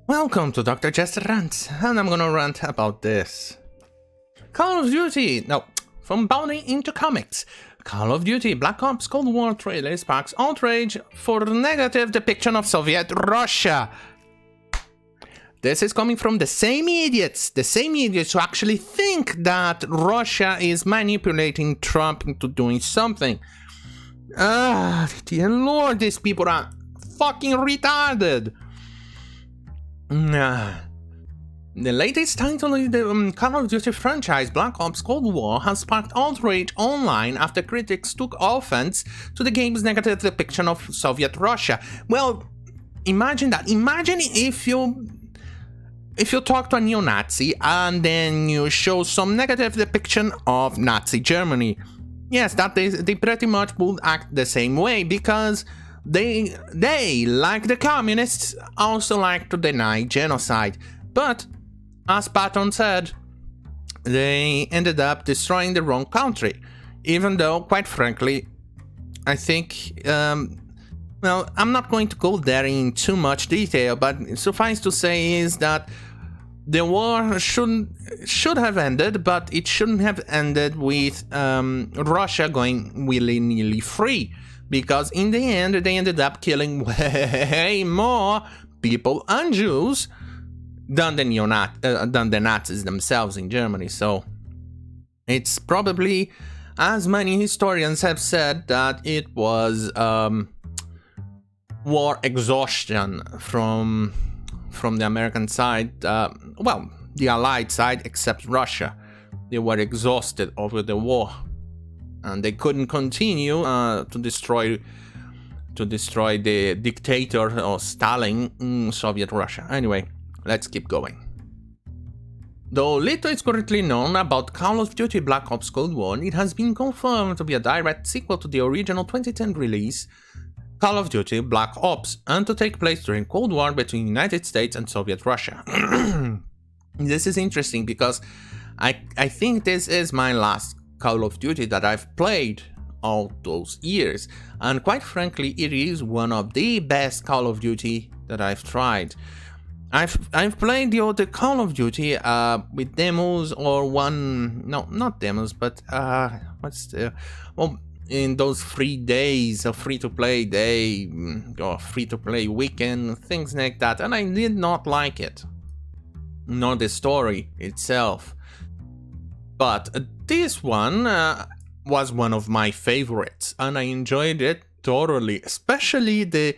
Welcome to Dr. Jester Rants, and I'm gonna rant about this. Call of Duty, from bounty into comics. Call of Duty Black Ops Cold War trailer sparks outrage for negative depiction of Soviet Russia. This is coming from the same idiots who actually think that Russia is manipulating Trump into doing something. Dear Lord, these people are fucking retarded. The latest title in the Call of Duty franchise, Black Ops Cold War, has sparked outrage online after critics took offense to the game's negative depiction of Soviet Russia. Well, imagine that. Imagine if you talk to a neo-Nazi and then you show some negative depiction of Nazi Germany. Yes, that they pretty much would act the same way, because they, like the communists, also like to deny genocide. But, as Patton said, they ended up destroying the wrong country. Even though, quite frankly, I think, well, I'm not going to go there in too much detail, but suffice to say is that the war should have ended, but it shouldn't have ended with Russia going willy-nilly free. Because in the end, they ended up killing way more people and Jews than the Nazis themselves in Germany. So it's probably, as many historians have said, that it was war exhaustion from the American side. Well, the Allied side, except Russia. They were exhausted over the war, and they couldn't continue to destroy the dictator or Stalin in Soviet Russia. Anyway, let's keep going. Though little is currently known about Call of Duty Black Ops Cold War, it has been confirmed to be a direct sequel to the original 2010 release, Call of Duty Black Ops, and to take place during Cold War between the United States and Soviet Russia. This is interesting because I think this is my last Call of Duty that I've played all those years, and quite frankly, it is one of the best Call of Duty that I've tried. I've played the other Call of Duty with demos, or not demos, but in those 3 days of free-to-play day or free-to-play weekend, things like that, and I did not like it, nor the story itself. But this one was one of my favorites, and I enjoyed it thoroughly, especially the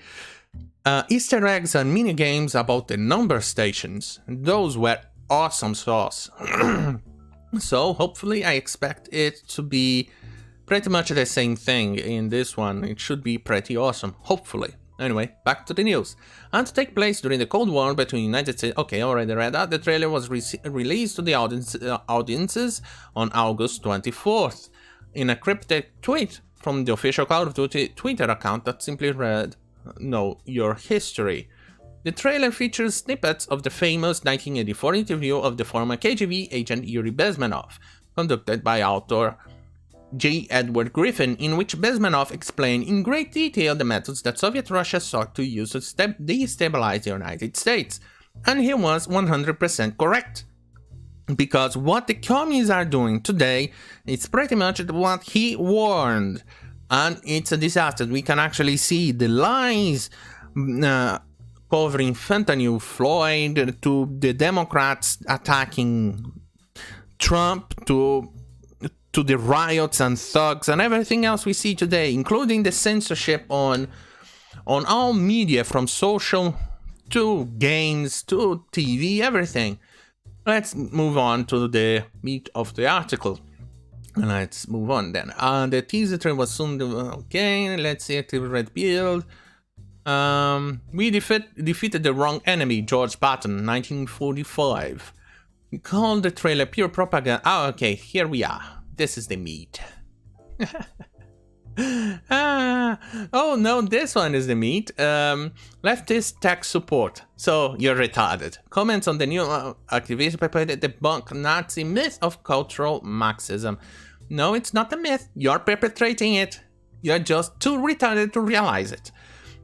Easter eggs and mini-games about the number stations. Those were awesome sauce. So hopefully I expect it to be pretty much the same thing in this one. It should be pretty awesome, hopefully. Anyway, back to the news. And to take place during the Cold War between the United States... Okay, already read that. The trailer was released to the audiences on August 24th. In a cryptic tweet from the official Call of Duty Twitter account that simply read, "Know your history." The trailer features snippets of the famous 1984 interview of the former KGB agent Yuri Bezmenov, conducted by author J. Edward Griffin, in which Bezmenov explained in great detail the methods that Soviet Russia sought to use to destabilize the United States. And he was 100% correct. Because what the commies are doing today is pretty much what he warned. And it's a disaster. We can actually see the lies covering fentanyl Floyd, to the Democrats attacking Trump, to the riots and thugs and everything else we see today, including the censorship on all media, from social to games to TV, everything. Let's move on to the meat of the article. Let's move on then. The teaser trailer was soon... Okay, let's see. Active red build. We defeated the wrong enemy, George Patton, 1945. We called the trailer pure propaganda. Oh, okay, here we are. This is the meat. Oh no, this one is the meat. Leftist tech support. So you're retarded. Comments on the new activist paper that debunk Nazi myth of cultural Marxism. No, it's not a myth. You're perpetrating it. You're just too retarded to realize it.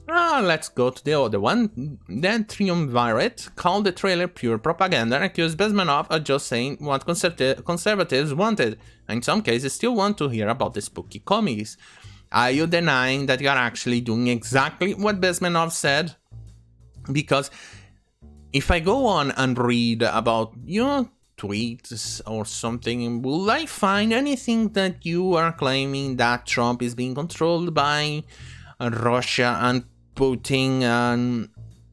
Let's go to the other one. Then Triumvirate called the trailer pure propaganda and accused Bezmenov of just saying what conservatives wanted, and in some cases still want to hear about the spooky commies. Are you denying that you are actually doing exactly what Bezmenov said? Because if I go on and read about your tweets or something, will I find anything that you are claiming that Trump is being controlled by Russia and Putin, and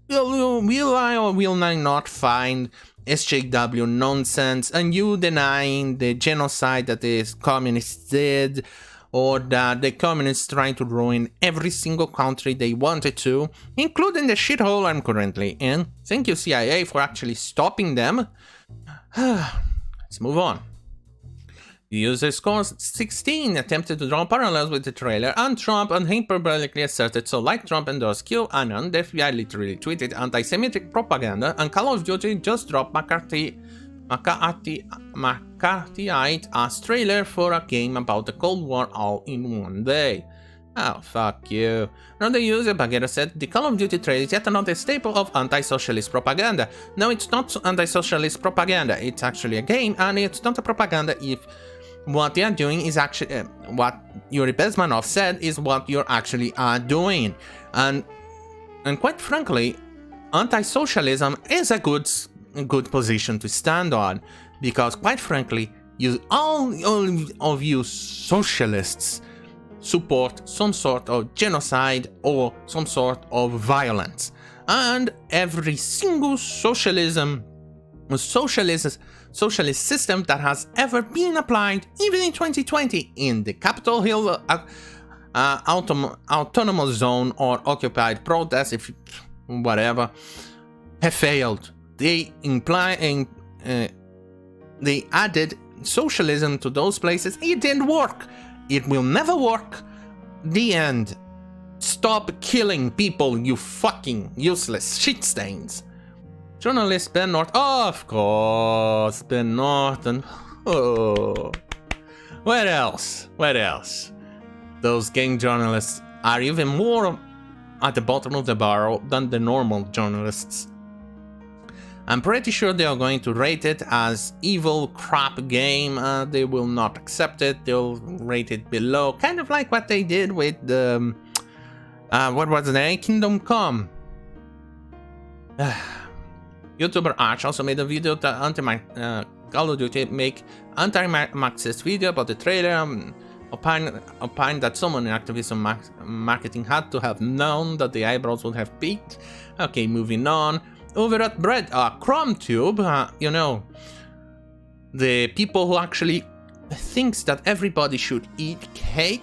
will I or will I not find SJW nonsense and you denying the genocide that the communists did, or that the communists trying to ruin every single country they wanted to, including the shithole I'm currently in? Thank you, CIA, for actually stopping them. Let's move on. The user scores 16 attempted to draw parallels with the trailer, and Trump hyperbolically asserted, so like Trump endorsed QAnon, the FBI literally tweeted anti-Semitic propaganda, and Call of Duty just dropped McCarthyite-ass trailer for a game about the Cold War all in one day. Oh, fuck you. Another user, Bagheera, said, the Call of Duty trailer is yet another staple of anti-socialist propaganda. No, it's not anti-socialist propaganda, it's actually a game, and it's not a propaganda if what they are doing is actually what Yuri Bezmenov said is what you're actually doing. And quite frankly, anti-socialism is a good position to stand on, because quite frankly, all of you socialists support some sort of genocide or some sort of violence, and every single socialist system that has ever been applied, even in 2020, in the Capitol Hill autonomous zone or occupied protests, if whatever, have failed. They added socialism to those places. It didn't work. It will never work. The end. Stop killing people, you fucking useless shit stains. Journalist Ben Norton. Oh, of course, Ben Norton. Oh. What else? What else? Those game journalists are even more at the bottom of the barrel than the normal journalists. I'm pretty sure they are going to rate it as evil crap game. They will not accept it. They'll rate it below, kind of like what they did with the what was the name? Kingdom Come. YouTuber Arch also made a video that Call of Duty make anti-Marxist video about the trailer. Opined that someone in Activision marketing had to have known that the eyebrows would have peaked. Okay, moving on. Over at ChromeTube, you know, the people who actually thinks that everybody should eat cake.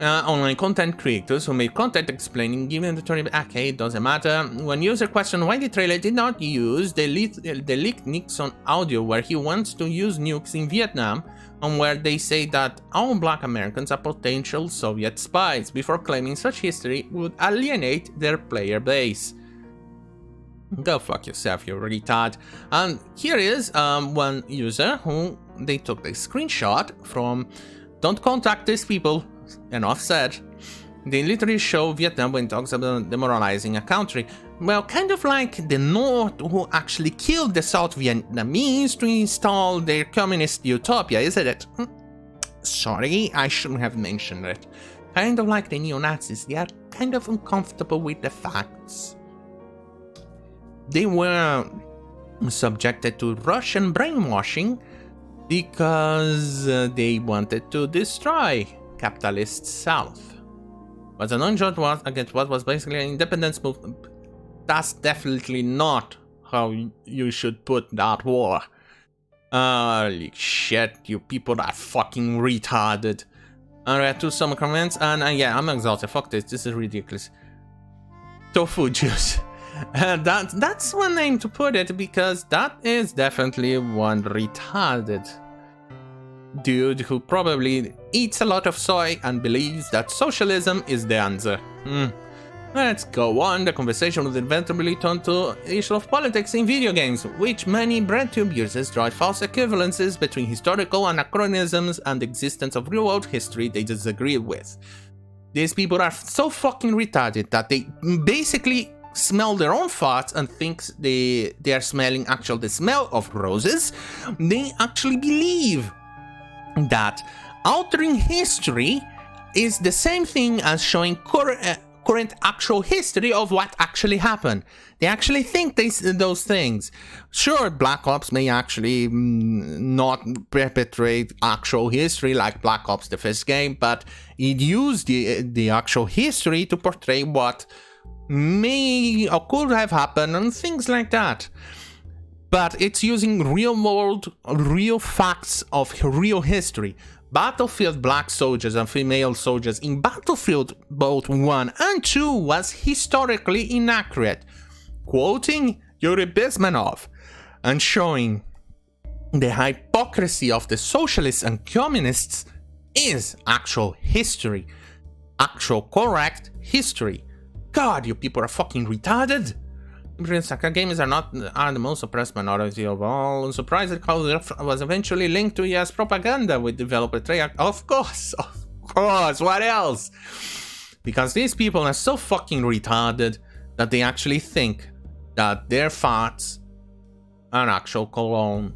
Online content creators who made content explaining given the trailer. Okay, it doesn't matter. When user questioned why the trailer did not use the leaked Nixon audio where he wants to use nukes in Vietnam, and where they say that all black Americans are potential Soviet spies, before claiming such history would alienate their player base. Go fuck yourself, you retard. And here is one user who they took the screenshot from "Don't contact these people," enough said. They literally show Vietnam when it talks about demoralizing a country. Well, kind of like the North who actually killed the South Vietnamese to install their communist utopia, isn't it? Sorry, I shouldn't have mentioned it. Kind of like the neo-Nazis, they are kind of uncomfortable with the facts. They were subjected to Russian brainwashing because they wanted to destroy capitalist South. But the non-judge was against what was basically an independence movement. That's definitely not how you should put that war. Holy shit, you people are fucking retarded. Alright, to some comments, and yeah, I'm exhausted. Fuck this is ridiculous. Tofu juice. That's one name to put it, because that is definitely one retarded dude who probably eats a lot of soy and believes that socialism is the answer. Let's go on. The conversation would inevitably turn to the issue of politics in video games, which many BreadTube users draw false equivalences between historical anachronisms and the existence of real-world history they disagree with. These people are so fucking retarded that they basically smell their own farts and think they are smelling the smell of roses. They actually believe that altering history is the same thing as showing current actual history of what actually happened. They actually think those things. Sure, Black Ops may actually not perpetrate actual history like Black Ops the first game, but it used the actual history to portray what may or could have happened and things like that. But it's using real world, real facts of real history. Battlefield black soldiers and female soldiers in Battlefield both 1 and 2 was historically inaccurate, quoting Yuri Bezmenov and showing the hypocrisy of the socialists and communists is actual history, actual correct history. God, you people are fucking retarded. Gamers are the most oppressed minority of all. I'm surprised that CubWorth was eventually linked to US propaganda with developer Treyarch. Of course, what else? Because these people are so fucking retarded that they actually think that their farts are actual cologne.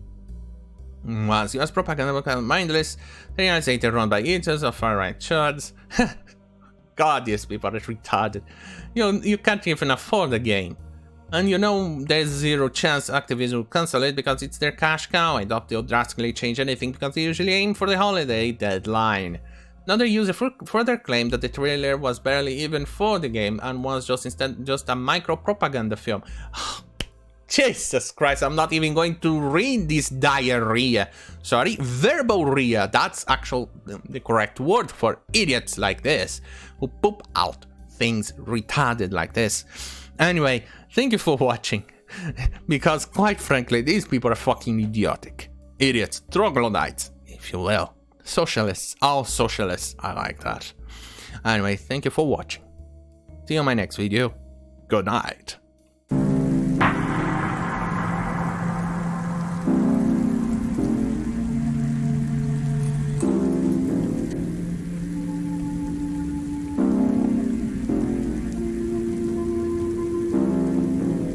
Was US propaganda because mindless, realized run by eaters of far-right chuds. God, these people are retarded. You can't even afford the game. And there's zero chance Activision will cancel it because it's their cash cow. I doubt they'll drastically change anything because they usually aim for the holiday deadline. Another user further claimed that the trailer was barely even for the game and was just a micro-propaganda film. Jesus Christ, I'm not even going to read this diarrhea. Sorry, verbalrhea. That's the correct word for idiots like this who poop out things retarded like this. Anyway, thank you for watching, because quite frankly, these people are fucking idiotic. Idiots, troglodytes, if you will. Socialists, all socialists are like that. Anyway, thank you for watching. See you in my next video. Good night.